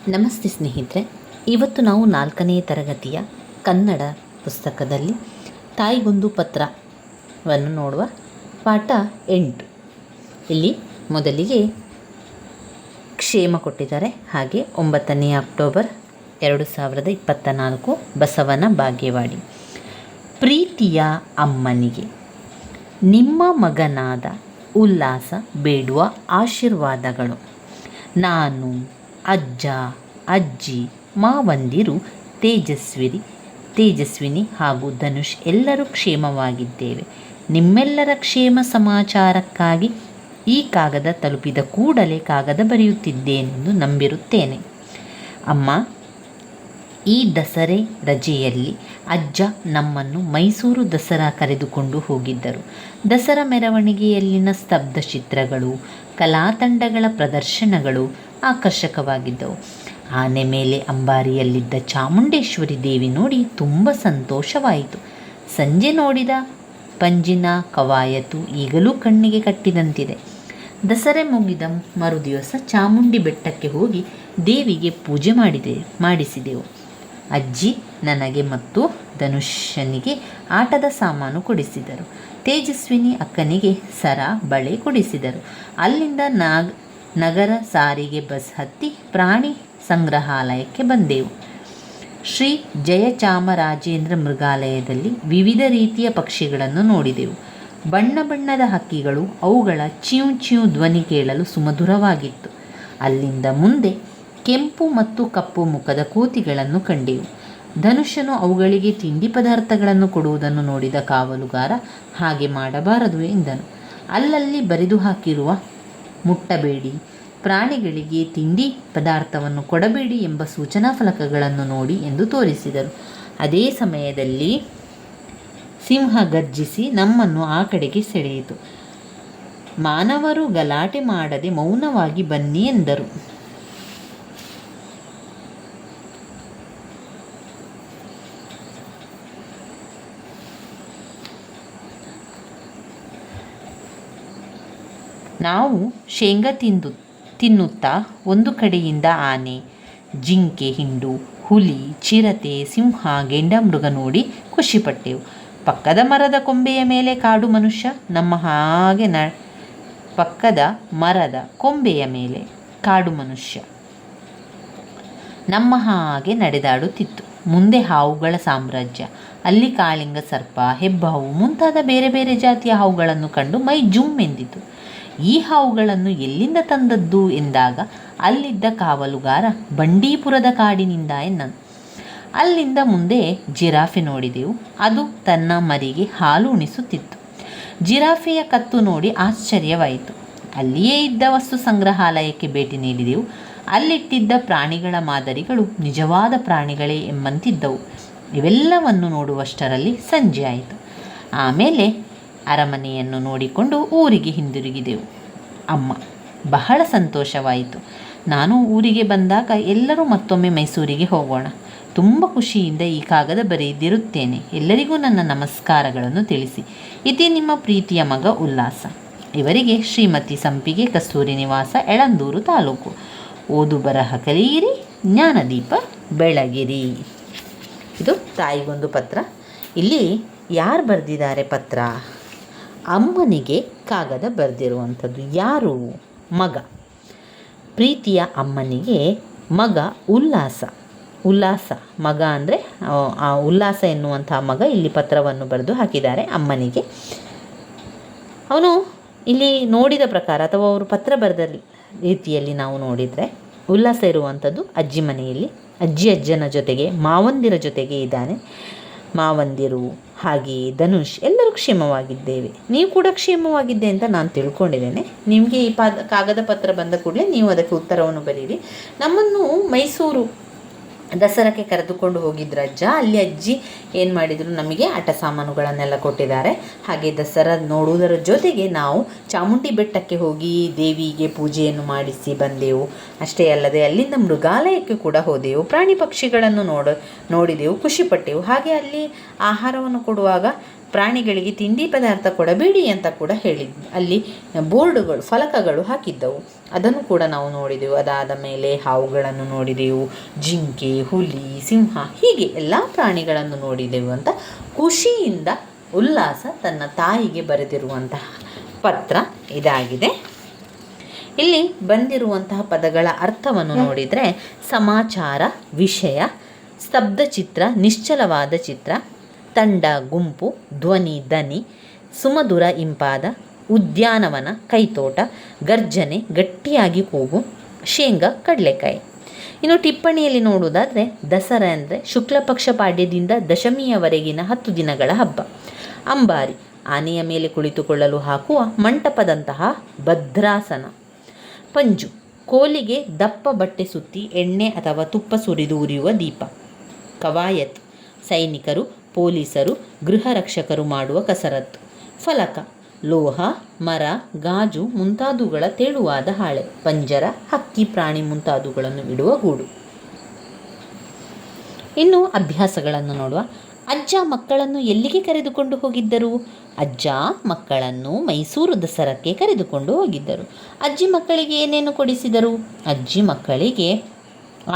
ನಮಸ್ತೆ ಸ್ನೇಹಿತರೆ, ಇವತ್ತು ನಾವು 4ನೇ ತರಗತಿಯ ಕನ್ನಡ ಪುಸ್ತಕದಲ್ಲಿ ತಾಯಿಗೊಂದು ಪತ್ರವನ್ನು ನೋಡುವ. ಪಾಠ 8. ಇಲ್ಲಿ ಮೊದಲಿಗೆ ಕ್ಷೇಮ ಕೊಟ್ಟಿದ್ದಾರೆ. ಹಾಗೆ 9ನೇ ಅಕ್ಟೋಬರ್ 2024 ಬಸವನ ಬಾಗೇವಾಡಿ. ಪ್ರೀತಿಯ ಅಮ್ಮನಿಗೆ, ನಿಮ್ಮ ಮಗನಾದ ಉಲ್ಲಾಸ ಬೇಡುವ ಆಶೀರ್ವಾದಗಳು. ನಾನು, ಅಜ್ಜ, ಅಜ್ಜಿ, ಮಾವಂದಿರು ತೇಜಸ್ವಿನಿ ಹಾಗೂ ಧನುಷ್ ಎಲ್ಲರೂ ಕ್ಷೇಮವಾಗಿದ್ದೇವೆ. ನಿಮ್ಮೆಲ್ಲರ ಕ್ಷೇಮ ಸಮಾಚಾರಕ್ಕಾಗಿ ಈ ಕಾಗದ ತಲುಪಿದ ಕೂಡಲೇ ಕಾಗದ ಬರೆಯುತ್ತಿದ್ದೇನೆಂದು ನಂಬಿರುತ್ತೇನೆ. ಅಮ್ಮ, ಈ ದಸರೆ ರಜೆಯಲ್ಲಿ ಅಜ್ಜ ನಮ್ಮನ್ನು ಮೈಸೂರು ದಸರಾ ಕರೆದುಕೊಂಡು ಹೋಗಿದ್ದರು. ದಸರಾ ಮೆರವಣಿಗೆಯಲ್ಲಿನ ಸ್ತಬ್ಧ ಚಿತ್ರಗಳು, ಕಲಾತಂಡಗಳ ಪ್ರದರ್ಶನಗಳು ಆಕರ್ಷಕವಾಗಿದ್ದವು. ಆನೆ ಮೇಲೆ ಅಂಬಾರಿಯಲ್ಲಿದ್ದ ಚಾಮುಂಡೇಶ್ವರಿ ದೇವಿ ನೋಡಿ ತುಂಬ ಸಂತೋಷವಾಯಿತು. ಸಂಜೆ ನೋಡಿದ ಪಂಜಿನ ಕವಾಯತು ಈಗಲೂ ಕಣ್ಣಿಗೆ ಕಟ್ಟಿದಂತಿದೆ. ದಸರೆ ಮುಗಿದ ಮರುದಿವಸ ಚಾಮುಂಡಿ ಬೆಟ್ಟಕ್ಕೆ ಹೋಗಿ ದೇವಿಗೆ ಪೂಜೆ ಮಾಡಿಸಿದೆವು. ಅಜ್ಜಿ ನನಗೆ ಮತ್ತು ಧನುಷನಿಗೆ ಆಟದ ಸಾಮಾನು ಕೊಡಿಸಿದರು. ತೇಜಸ್ವಿನಿ ಅಕ್ಕನಿಗೆ ಸರ, ಬಳೆ ಕೊಡಿಸಿದರು. ಅಲ್ಲಿಂದ ನಗರ ಸಾರಿಗೆ ಬಸ್ ಹತ್ತಿ ಪ್ರಾಣಿ ಸಂಗ್ರಹಾಲಯಕ್ಕೆ ಬಂದೆವು. ಶ್ರೀ ಜಯಚಾಮರಾಜೇಂದ್ರ ಮೃಗಾಲಯದಲ್ಲಿ ವಿವಿಧ ರೀತಿಯ ಪಕ್ಷಿಗಳನ್ನು ನೋಡಿದೆವು. ಬಣ್ಣ ಬಣ್ಣದ ಹಕ್ಕಿಗಳು, ಅವುಗಳ ಚ್ಯೂ ಚ್ಯೂ ಧ್ವನಿ ಕೇಳಲು ಸುಮಧುರವಾಗಿತ್ತು. ಅಲ್ಲಿಂದ ಮುಂದೆ ಕೆಂಪು ಮತ್ತು ಕಪ್ಪು ಮುಖದ ಕೋತಿಗಳನ್ನು ಕಂಡೆವು. ಧನುಷನು ಅವುಗಳಿಗೆ ತಿಂಡಿ ಪದಾರ್ಥಗಳನ್ನು ಕೊಡುವುದನ್ನು ನೋಡಿದ ಕಾವಲುಗಾರ ಹಾಗೆ ಮಾಡಬಾರದು ಎಂದನು. ಅಲ್ಲಲ್ಲಿ ಬರೆದು ಹಾಕಿರುವ ಮುಟ್ಟಬೇಡಿ, ಪ್ರಾಣಿಗಳಿಗೆ ತಿಂಡಿ ಪದಾರ್ಥವನ್ನು ಕೊಡಬೇಡಿ ಎಂಬ ಸೂಚನಾ ಫಲಕಗಳನ್ನು ನೋಡಿ ಎಂದು ತೋರಿಸಿದರು. ಅದೇ ಸಮಯದಲ್ಲಿ ಸಿಂಹ ಗರ್ಜಿಸಿ ನಮ್ಮನ್ನು ಆ ಕಡೆಗೆ ಸೆಳೆಯಿತು. ಮಾನವರು ಗಲಾಟೆ ಮಾಡದೆ ಮೌನವಾಗಿ ಬನ್ನಿ ಎಂದರು. ನಾವು ಶೇಂಗಾ ತಿನ್ನುತ್ತಾ ಒಂದು ಕಡೆಯಿಂದ ಆನೆ, ಜಿಂಕೆ, ಹಿಂಡು, ಹುಲಿ, ಚಿರತೆ, ಸಿಂಹ, ಗೆಂಡಮೃಗ ನೋಡಿ ಖುಷಿಪಟ್ಟೆವು. ಪಕ್ಕದ ಮರದ ಕೊಂಬೆಯ ಮೇಲೆ ಕಾಡು ಮನುಷ್ಯ ನಮ್ಮ ಹಾಗೆ ಪಕ್ಕದ ಮರದ ಕೊಂಬೆಯ ಮೇಲೆ ಕಾಡು ಮನುಷ್ಯ ನಮ್ಮ ಹಾಗೆ ನಡೆದಾಡುತ್ತಿತ್ತು. ಮುಂದೆ ಹಾವುಗಳ ಸಾಮ್ರಾಜ್ಯ. ಅಲ್ಲಿ ಕಾಳಿಂಗ ಸರ್ಪ, ಹೆಬ್ಬಾವು ಮುಂತಾದ ಬೇರೆ ಬೇರೆ ಜಾತಿಯ ಹಾವುಗಳನ್ನು ಕಂಡು ಮೈ ಜುಮ್ ಎಂದಿತು. ಈ ಹಾವುಗಳನ್ನು ಎಲ್ಲಿಂದ ತಂದದ್ದು ಎಂದಾಗ ಅಲ್ಲಿದ್ದ ಕಾವಲುಗಾರ ಬಂಡೀಪುರದ ಕಾಡಿನಿಂದ ಎನ್ನನು. ಅಲ್ಲಿಂದ ಮುಂದೆ ಜಿರಾಫೆ ನೋಡಿದೆವು. ಅದು ತನ್ನ ಮರಿಗೆ ಹಾಲು ಉಣಿಸುತ್ತಿತ್ತು. ಜಿರಾಫೆಯ ಕತ್ತು ನೋಡಿ ಆಶ್ಚರ್ಯವಾಯಿತು. ಅಲ್ಲಿಯೇ ಇದ್ದ ವಸ್ತು ಸಂಗ್ರಹಾಲಯಕ್ಕೆ ಭೇಟಿ ನೀಡಿದೆವು. ಅಲ್ಲಿಟ್ಟಿದ್ದ ಪ್ರಾಣಿಗಳ ಮಾದರಿಗಳು ನಿಜವಾದ ಪ್ರಾಣಿಗಳೇ ಎಂಬಂತಿದ್ದವು. ಇವೆಲ್ಲವನ್ನು ನೋಡುವಷ್ಟರಲ್ಲಿ ಸಂಜೆ ಆಯಿತು. ಆಮೇಲೆ ಅರಮನೆಯನ್ನು ನೋಡಿಕೊಂಡು ಊರಿಗೆ ಹಿಂದಿರುಗಿದೆವು. ಅಮ್ಮ, ಬಹಳ ಸಂತೋಷವಾಯಿತು. ನಾನು ಊರಿಗೆ ಬಂದಾಗ ಎಲ್ಲರೂ ಮತ್ತೊಮ್ಮೆ ಮೈಸೂರಿಗೆ ಹೋಗೋಣ. ತುಂಬ ಖುಷಿಯಿಂದ ಈ ಕಾಗದ ಬರೆದಿರುತ್ತೇನೆ. ಎಲ್ಲರಿಗೂ ನನ್ನ ನಮಸ್ಕಾರಗಳನ್ನು ತಿಳಿಸಿ. ಇದೇ ನಿಮ್ಮ ಪ್ರೀತಿಯ ಮಗ ಉಲ್ಲಾಸ. ಇವರಿಗೆ ಶ್ರೀಮತಿ ಸಂಪಿಗೆ, ಕಸ್ತೂರಿ ನಿವಾಸ, ಯಳಂದೂರು ತಾಲೂಕು. ಓದು ಬರಹ ಕಲಿಯಿರಿ, ಜ್ಞಾನದೀಪ ಬೆಳಗಿರಿ. ಇದು ತಾಯಿಗೊಂದು ಪತ್ರ. ಇಲ್ಲಿ ಯಾರು ಬರೆದಿದ್ದಾರೆ ಪತ್ರ? ಅಮ್ಮನಿಗೆ ಕಾಗದ ಬರೆದಿರುವಂಥದ್ದು ಯಾರು? ಮಗ. ಪ್ರೀತಿಯ ಅಮ್ಮನಿಗೆ ಮಗ ಉಲ್ಲಾಸ ಮಗ ಅಂದರೆ ಆ ಉಲ್ಲಾಸ ಎನ್ನುವಂಥ ಮಗ ಇಲ್ಲಿ ಪತ್ರವನ್ನು ಬರೆದು ಹಾಕಿದ್ದಾರೆ ಅಮ್ಮನಿಗೆ. ಅವನು ಇಲ್ಲಿ ನೋಡಿದ ಪ್ರಕಾರ ಅಥವಾ ಅವರು ಪತ್ರ ಬರೆದ ರೀತಿಯಲ್ಲಿ ನಾವು ನೋಡಿದರೆ ಉಲ್ಲಾಸ ಇರುವಂಥದ್ದು ಅಜ್ಜಿ ಮನೆಯಲ್ಲಿ. ಅಜ್ಜನ ಜೊತೆಗೆ ಮಾವಂದಿರ ಜೊತೆಗೆ ಇದ್ದಾನೆ. ಮಾವಂದಿರು ಹಾಗೆಯೇ ಧನುಷ್ ಎಲ್ಲರೂ ಕ್ಷೇಮವಾಗಿದ್ದೇವೆ. ನೀವು ಕೂಡ ಕ್ಷೇಮವಾಗಿದ್ದೆ ಅಂತ ನಾನು ತಿಳ್ಕೊಂಡಿದ್ದೇನೆ. ನಿಮಗೆ ಈ ಕಾಗದ ಪತ್ರ ಬಂದ ಕೂಡಲೇ ನೀವು ಅದಕ್ಕೆ ಉತ್ತರವನ್ನು ಬರೀರಿ. ನಮ್ಮನ್ನು ಮೈಸೂರು ದಸರಾಕ್ಕೆ ಕರೆದುಕೊಂಡು ಹೋಗಿದ್ರು ಅಜ್ಜ. ಅಲ್ಲಿ ಅಜ್ಜಿ ಏನು ಮಾಡಿದರು, ನಮಗೆ ಆಟ ಸಾಮಾನುಗಳನ್ನೆಲ್ಲ ಕೊಟ್ಟಿದ್ದಾರೆ. ಹಾಗೆ ದಸರಾ ನೋಡುವುದರ ಜೊತೆಗೆ ನಾವು ಚಾಮುಂಡಿ ಬೆಟ್ಟಕ್ಕೆ ಹೋಗಿ ದೇವಿಗೆ ಪೂಜೆಯನ್ನು ಮಾಡಿಸಿ ಬಂದೆವು. ಅಷ್ಟೇ ಅಲ್ಲದೆ ಅಲ್ಲಿಂದ ಮೃಗಾಲಯಕ್ಕೆ ಕೂಡ ಹೋದೆವು. ಪ್ರಾಣಿ ಪಕ್ಷಿಗಳನ್ನು ನೋಡಿದೆವು, ಖುಷಿಪಟ್ಟೆವು. ಹಾಗೆ ಅಲ್ಲಿ ಆಹಾರವನ್ನು ಕೊಡುವಾಗ ಪ್ರಾಣಿಗಳಿಗೆ ತಿಂಡಿ ಪದಾರ್ಥ ಕೊಡಬೇಡಿ ಅಂತ ಕೂಡ ಹೇಳಿದ್ವಿ. ಅಲ್ಲಿ ಬೋರ್ಡುಗಳು, ಫಲಕಗಳು ಹಾಕಿದ್ದವು, ಅದನ್ನು ಕೂಡ ನಾವು ನೋಡಿದೆವು. ಅದಾದ ಮೇಲೆ ಹಾವುಗಳನ್ನು ನೋಡಿದೆವು, ಜಿಂಕೆ, ಹುಲಿ, ಸಿಂಹ, ಹೀಗೆ ಎಲ್ಲ ಪ್ರಾಣಿಗಳನ್ನು ನೋಡಿದೆವು ಅಂತ ಖುಷಿಯಿಂದ ಉಲ್ಲಾಸ ತನ್ನ ತಾಯಿಗೆ ಬರೆದಿರುವಂತಹ ಪತ್ರ ಇದಾಗಿದೆ. ಇಲ್ಲಿ ಬಂದಿರುವಂತಹ ಪದಗಳ ಅರ್ಥವನ್ನು ನೋಡಿದರೆ ಸಮಾಚಾರ, ವಿಷಯ, ಸ್ತಬ್ಧ ಚಿತ್ರ, ನಿಶ್ಚಲವಾದ ಚಿತ್ರ, ತಂಡ, ಗುಂಪು, ಧ್ವನಿ, ದನಿ, ಸುಮಧುರ, ಇಂಪಾದ, ಉದ್ಯಾನವನ, ಕೈತೋಟ, ಗರ್ಜನೆ, ಗಟ್ಟಿಯಾಗಿ ಕೂಗು, ಶೇಂಗಾ, ಕಡಲೆಕಾಯಿ. ಇನ್ನು ಟಿಪ್ಪಣಿಯಲ್ಲಿ ನೋಡುವುದಾದರೆ ದಸರಾ ಅಂದರೆ ಶುಕ್ಲಪಕ್ಷ ಪಾಡ್ಯದಿಂದ ದಶಮಿಯವರೆಗಿನ 10 ದಿನಗಳ ಹಬ್ಬ. ಅಂಬಾರಿ, ಆನೆಯ ಮೇಲೆ ಕುಳಿತುಕೊಳ್ಳಲು ಹಾಕುವ ಮಂಟಪದಂತಹ ಭದ್ರಾಸನ. ಪಂಜು, ಕೋಲಿಗೆ ದಪ್ಪ ಬಟ್ಟೆ ಸುತ್ತಿ ಎಣ್ಣೆ ಅಥವಾ ತುಪ್ಪ ಸುರಿದು ಉರಿಯುವ ದೀಪ. ಕವಾಯತ್, ಸೈನಿಕರು, ಪೊಲೀಸರು, ಗೃಹ ರಕ್ಷಕರು ಮಾಡುವ ಕಸರತ್ತು. ಫಲಕ, ಲೋಹ, ಮರ, ಗಾಜು ಮುಂತಾದವುಗಳ ತೆಳುವಾದ ಹಾಳೆ. ಪಂಜರ, ಹಕ್ಕಿ, ಪ್ರಾಣಿ ಮುಂತಾದವುಗಳನ್ನು ಇಡುವ ಗೂಡು. ಇನ್ನು ಅಭ್ಯಾಸಗಳನ್ನು ನೋಡುವ. ಅಜ್ಜ ಮಕ್ಕಳನ್ನು ಎಲ್ಲಿಗೆ ಕರೆದುಕೊಂಡು ಹೋಗಿದ್ದರು? ಅಜ್ಜ ಮಕ್ಕಳನ್ನು ಮೈಸೂರು ದಸರಾಕ್ಕೆ ಕರೆದುಕೊಂಡು ಹೋಗಿದ್ದರು. ಅಜ್ಜಿ ಮಕ್ಕಳಿಗೆ ಏನೇನು ಕೊಡಿಸಿದರು? ಅಜ್ಜಿ ಮಕ್ಕಳಿಗೆ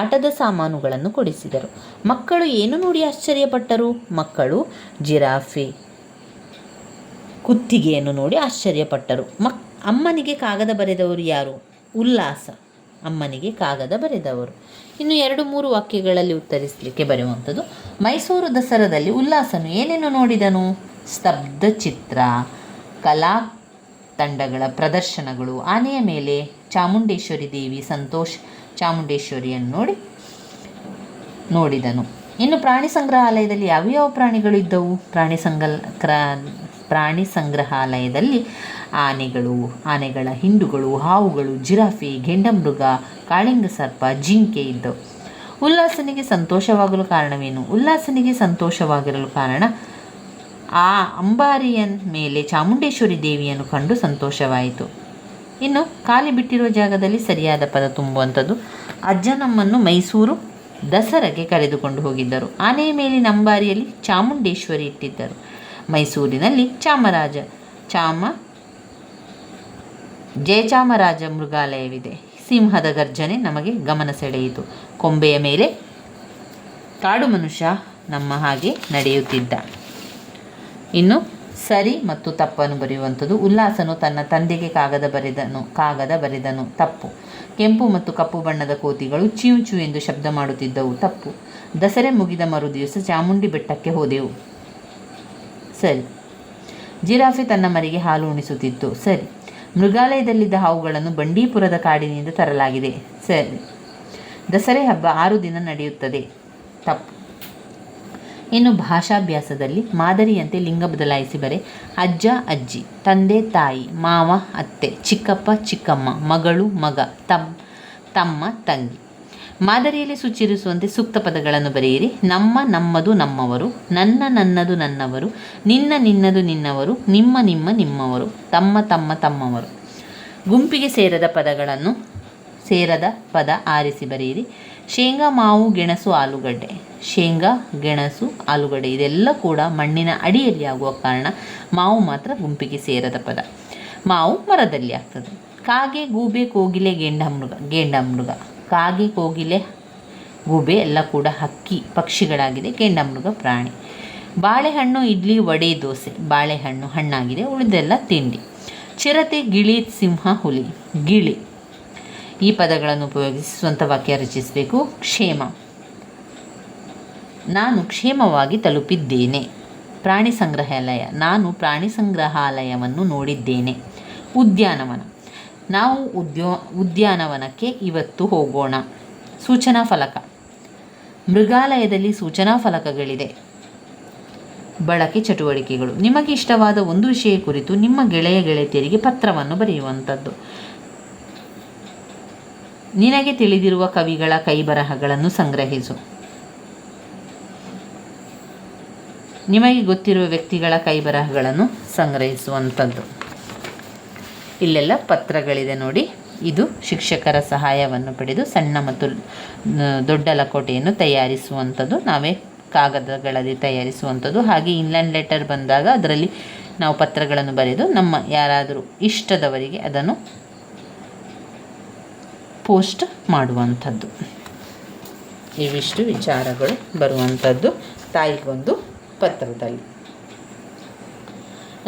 ಆಟದ ಸಾಮಾನುಗಳನ್ನು ಕೊಡಿಸಿದರು. ಮಕ್ಕಳು ಏನು ನೋಡಿ ಆಶ್ಚರ್ಯಪಟ್ಟರು? ಮಕ್ಕಳು ಜಿರಾಫೆ ಕುತ್ತಿಗೆಯನ್ನು ನೋಡಿ ಆಶ್ಚರ್ಯಪಟ್ಟರು. ಅಮ್ಮನಿಗೆ ಕಾಗದ ಬರೆದವರು ಯಾರು? ಉಲ್ಲಾಸ ಅಮ್ಮನಿಗೆ ಕಾಗದ ಬರೆದವರು. ಇನ್ನು 2-3 ವಾಕ್ಯಗಳಲ್ಲಿ ಉತ್ತರಿಸಲಿಕ್ಕೆ ಬರೆಯುವಂಥದ್ದು. ಮೈಸೂರು ದಸರಾದಲ್ಲಿ ಉಲ್ಲಾಸನು ಏನೇನು ನೋಡಿದನು? ಸ್ತಬ್ಧ ಚಿತ್ರ, ಕಲಾ ತಂಡಗಳ ಪ್ರದರ್ಶನಗಳು, ಆನೆಯ ಮೇಲೆ ಚಾಮುಂಡೇಶ್ವರಿ ದೇವಿ, ಚಾಮುಂಡೇಶ್ವರಿಯನ್ನು ನೋಡಿದನು. ಇನ್ನು ಪ್ರಾಣಿ ಸಂಗ್ರಹಾಲಯದಲ್ಲಿ ಯಾವ ಪ್ರಾಣಿಗಳು ಇದ್ದವು? ಪ್ರಾಣಿ ಸಂಗ್ರಹಾಲಯದಲ್ಲಿ ಆನೆಗಳ ಹಿಂಡುಗಳು, ಹಾವುಗಳು, ಜಿರಾಫೆ, ಗೆಂಡಮೃಗ, ಕಾಳಿಂಗ ಸರ್ಪ, ಜಿಂಕೆ ಇದ್ದವು. ಉಲ್ಲಾಸನಿಗೆ ಸಂತೋಷವಾಗಲು ಕಾರಣವೇನು? ಉಲ್ಲಾಸನಿಗೆ ಸಂತೋಷವಾಗಿರಲು ಕಾರಣ ಆ ಅಂಬಾರಿಯ ಮೇಲೆ ಚಾಮುಂಡೇಶ್ವರಿ ದೇವಿಯನ್ನು ಕಂಡು ಸಂತೋಷವಾಯಿತು. ಇನ್ನು ಖಾಲಿ ಬಿಟ್ಟಿರುವ ಜಾಗದಲ್ಲಿ ಸರಿಯಾದ ಪದ ತುಂಬುವಂಥದ್ದು. ಅಜ್ಜ ನಮ್ಮನ್ನು ಮೈಸೂರು ದಸರಾಗೆ ಕರೆದುಕೊಂಡು ಹೋಗಿದ್ದರು. ಆನೆಯ ಮೇಲಿನ ಅಂಬಾರಿಯಲ್ಲಿ ಚಾಮುಂಡೇಶ್ವರಿ ಇಟ್ಟಿದ್ದರು. ಮೈಸೂರಿನಲ್ಲಿ ಜಯಚಾಮರಾಜ ಮೃಗಾಲಯವಿದೆ. ಸಿಂಹದ ಗರ್ಜನೆ ನಮಗೆ ಗಮನ ಸೆಳೆಯಿತು. ಕೊಂಬೆಯ ಮೇಲೆ ಕಾಡು ಮನುಷ್ಯ ನಮ್ಮ ಹಾಗೆ ನಡೆಯುತ್ತಿದ್ದ. ಇನ್ನು ಸರಿ ಮತ್ತು ತಪ್ಪನ್ನು ಬರೆಯುವಂಥದ್ದು. ಉಲ್ಲಾಸನು ತನ್ನ ತಂದೆಗೆ ಕಾಗದ ಬರೆದನು. ತಪ್ಪು. ಕೆಂಪು ಮತ್ತು ಕಪ್ಪು ಬಣ್ಣದ ಕೋತಿಗಳು ಚೀವ್ ಚೂ ಎಂದು ಶಬ್ದ ಮಾಡುತ್ತಿದ್ದವು. ತಪ್ಪು. ದಸರೆ ಮುಗಿದ ಮರುದಿವಸ ಚಾಮುಂಡಿ ಬೆಟ್ಟಕ್ಕೆ ಹೋದೆವು. ಸರಿ. ಜಿರಾಫೆ ತನ್ನ ಮರಿಗೆ ಹಾಲು ಉಣಿಸುತ್ತಿತ್ತು. ಸರಿ. ಮೃಗಾಲಯದಲ್ಲಿದ್ದ ಹಾವುಗಳನ್ನು ಬಂಡೀಪುರದ ಕಾಡಿನಿಂದ ತರಲಾಗಿದೆ. ಸರಿ. ದಸರೆ ಹಬ್ಬ 6 ದಿನ ನಡೆಯುತ್ತದೆ. ತಪ್ಪು. ಇನ್ನು ಭಾಷಾಭ್ಯಾಸದಲ್ಲಿ ಮಾದರಿಯಂತೆ ಲಿಂಗ ಬದಲಾಯಿಸಿ ಬರೆ. ಅಜ್ಜ ಅಜ್ಜಿ, ತಂದೆ ತಾಯಿ, ಮಾವ ಅತ್ತೆ, ಚಿಕ್ಕಪ್ಪ ಚಿಕ್ಕಮ್ಮ, ಮಗಳು ಮಗ, ತಮ್ಮ ತಂಗಿ. ಮಾದರಿಯಲ್ಲಿ ಸೂಚಿಸುವಂತೆ ಸೂಕ್ತ ಪದಗಳನ್ನು ಬರೆಯಿರಿ. ನಮ್ಮ ನಮ್ಮದು ನಮ್ಮವರು, ನನ್ನ ನನ್ನದು ನನ್ನವರು, ನಿನ್ನ ನಿನ್ನದು ನಿನ್ನವರು, ನಿಮ್ಮ ನಿಮ್ಮ ನಿಮ್ಮವರು, ತಮ್ಮ ತಮ್ಮ ತಮ್ಮವರು. ಗುಂಪಿಗೆ ಸೇರದ ಪದ ಆರಿಸಿ ಬರೆಯಿರಿ. ಶೇಂಗಾ, ಮಾವು, ಗೆಣಸು, ಆಲೂಗಡ್ಡೆ. ಶೇಂಗಾ, ಗೆಣಸು, ಆಲೂಗಡ್ಡೆ ಇದೆಲ್ಲ ಕೂಡ ಮಣ್ಣಿನ ಅಡಿಯಲ್ಲಿ ಆಗುವ ಕಾರಣ ಮಾವು ಮಾತ್ರ ಗುಂಪಿಗೆ ಸೇರದ ಪದ. ಮಾವು ಮರದಲ್ಲಿ ಆಗ್ತದೆ. ಕಾಗೆ, ಗೂಬೆ, ಕೋಗಿಲೆ, ಗೇಂಡಮೃಗ. ಕಾಗೆ, ಕೋಗಿಲೆ, ಗೂಬೆ ಎಲ್ಲ ಕೂಡ ಹಕ್ಕಿ ಪಕ್ಷಿಗಳಾಗಿದೆ. ಗೇಂಡಮೃಗ ಪ್ರಾಣಿ. ಬಾಳೆಹಣ್ಣು, ಇಡ್ಲಿ, ವಡೆ, ದೋಸೆ. ಬಾಳೆಹಣ್ಣು ಹಣ್ಣಾಗಿದೆ, ಉಳಿದೆಲ್ಲ ತಿಂಡಿ. ಚಿರತೆ, ಗಿಳಿ, ಸಿಂಹ, ಹುಲಿ. ಗಿಳಿ. ಈ ಪದಗಳನ್ನು ಉಪಯೋಗಿಸಿ ಸ್ವಂತ ವಾಕ್ಯ ರಚಿಸಬೇಕು. ಕ್ಷೇಮ, ನಾನು ಕ್ಷೇಮವಾಗಿ ತಲುಪಿದ್ದೇನೆ. ಪ್ರಾಣಿ ಸಂಗ್ರಹಾಲಯ, ನಾನು ಪ್ರಾಣಿ ಸಂಗ್ರಹಾಲಯವನ್ನು ನೋಡಿದ್ದೇನೆ. ಉದ್ಯಾನವನ, ನಾವು ಉದ್ಯಾನವನಕ್ಕೆ ಇವತ್ತು ಹೋಗೋಣ. ಸೂಚನಾ ಫಲಕ, ಮೃಗಾಲಯದಲ್ಲಿ ಸೂಚನಾ ಫಲಕಗಳಿದೆ. ಬಳಕೆ ಚಟುವಟಿಕೆಗಳು, ನಿಮಗೆ ಇಷ್ಟವಾದ ಒಂದು ವಿಷಯ ಕುರಿತು ನಿಮ್ಮ ಗೆಳತಿಯರಿಗೆ ಪತ್ರವನ್ನು ಬರೆಯುವಂಥದ್ದು. ನಿನಗೆ ತಿಳಿದಿರುವ ಕವಿಗಳ ಕೈಬರಹಗಳನ್ನು ಸಂಗ್ರಹಿಸು. ನಿಮಗೆ ಗೊತ್ತಿರುವ ವ್ಯಕ್ತಿಗಳ ಕೈಬರಹಗಳನ್ನು ಸಂಗ್ರಹಿಸುವಂಥದ್ದು. ಇಲ್ಲೆಲ್ಲ ಪತ್ರಗಳಿದೆ ನೋಡಿ. ಇದು ಶಿಕ್ಷಕರ ಸಹಾಯವನ್ನು ಪಡೆದು ಸಣ್ಣ ಮತ್ತು ದೊಡ್ಡ ಲಕೋಟೆಯನ್ನು ತಯಾರಿಸುವಂಥದ್ದು. ನಾವೇ ಕಾಗದಗಳಲ್ಲಿ ತಯಾರಿಸುವಂಥದ್ದು. ಹಾಗೆ ಇನ್ಲ್ಯಾಂಡ್ ಲೆಟರ್ ಬಂದಾಗ ಅದರಲ್ಲಿ ನಾವು ಪತ್ರಗಳನ್ನು ಬರೆದು ನಮ್ಮ ಯಾರಾದರೂ ಇಷ್ಟದವರಿಗೆ ಅದನ್ನು ಪೋಸ್ಟ್ ಮಾಡುವಂಥದ್ದು. ಇವಿಷ್ಟು ವಿಚಾರಗಳು ಬರುವಂಥದ್ದು ತಾಯಿಗೊಂದು ಪತ್ರದಲ್ಲಿ.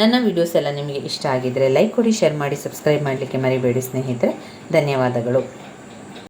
ನನ್ನ ವಿಡಿಯೋಸ್ ಎಲ್ಲ ನಿಮಗೆ ಇಷ್ಟ ಆಗಿದ್ದರೆ ಲೈಕ್ ಕೊಡಿ, ಶೇರ್ ಮಾಡಿ, ಸಬ್ಸ್ಕ್ರೈಬ್ ಮಾಡಲಿಕ್ಕೆ ಮರಿಬೇಡಿ ಸ್ನೇಹಿತರೆ. ಧನ್ಯವಾದಗಳು.